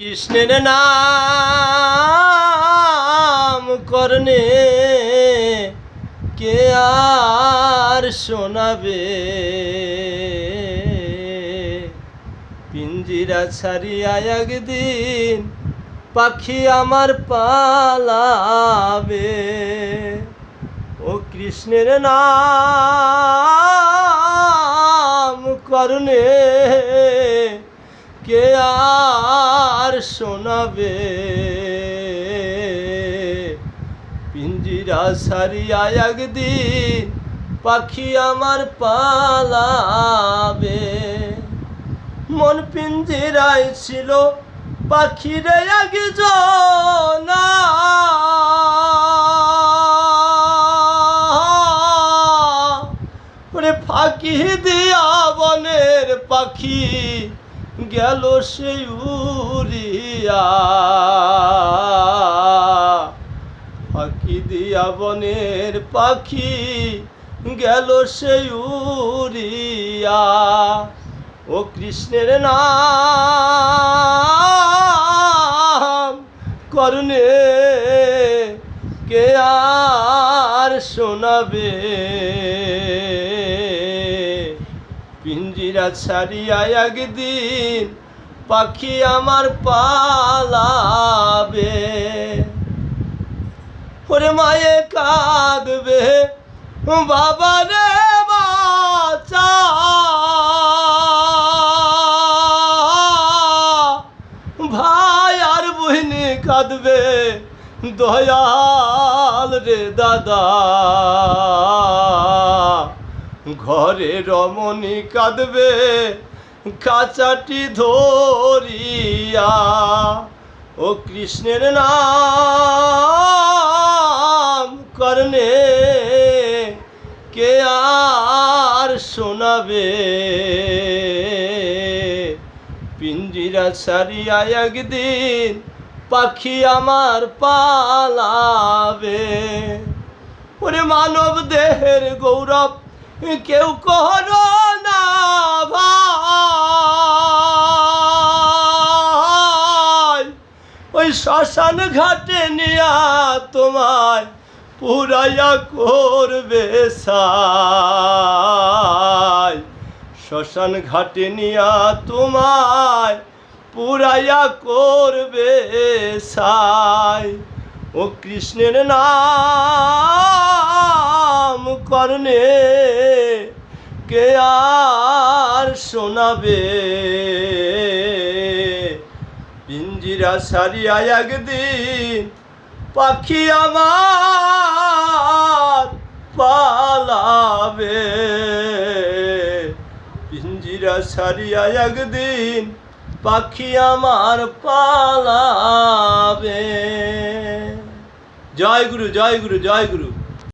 কৃষ্ণের নাম করনে কে আর শোনাবে, পিঞ্জিরা ছাড়িয়া একদিন পাখি আমার পালাবে। ও কৃষ্ণের নাম করনে কে আর শোনাবে, পিঞ্জিরা ছাড়িয়া একদিন পাখি আমার পালাবে। মন পিঞ্জিরায় ছিল পাখিরে একজন, ওরে ফাঁকি দিয়া বনের পাখি গেল সেই উড়িয়া, ফাঁকি দিয়া বনের পাখি গেল সেই উড়িয়া। ও কৃষ্ণের নাম করনে কে আর শোনাবে, পিঞ্জিরা ছাড়িয়া একদিন পাখি আমার পালাবে। ওরে মায়ে কাঁদবে বাবা রে বাঁচা, ভাই আর বহিনী কাঁদবে দয়াল রে দাদা, ঘরে রমণী কাঁদবে কাচাটি ধরিয়া। ও কৃষ্ণের নাম করনে কে আর শোনাবে, পিঞ্জিরা ছাড়িয়া একদিন পাখি আমার পালাবে। ওরে মানব দেহের গৌরব কেউ কহরো না ভাই, ওই শ্মশান ঘাটে নিয়া তোমায় পুরাইয়া করবে সাই, শ্মশান ঘাটে নিয়া তোমায় পুরাইয়া করবে সাই। ও কৃষ্ণের নাম করনে কে আর শোনাবে, পিঞ্জিরা ছাড়িয়া একদিন পাখি আমার পালাবে, পিঞ্জিরা ছাড়িয়া একদিন পাখি আমার পালাবে। জয় গুরু, জয় গুরু, জয় গুরু।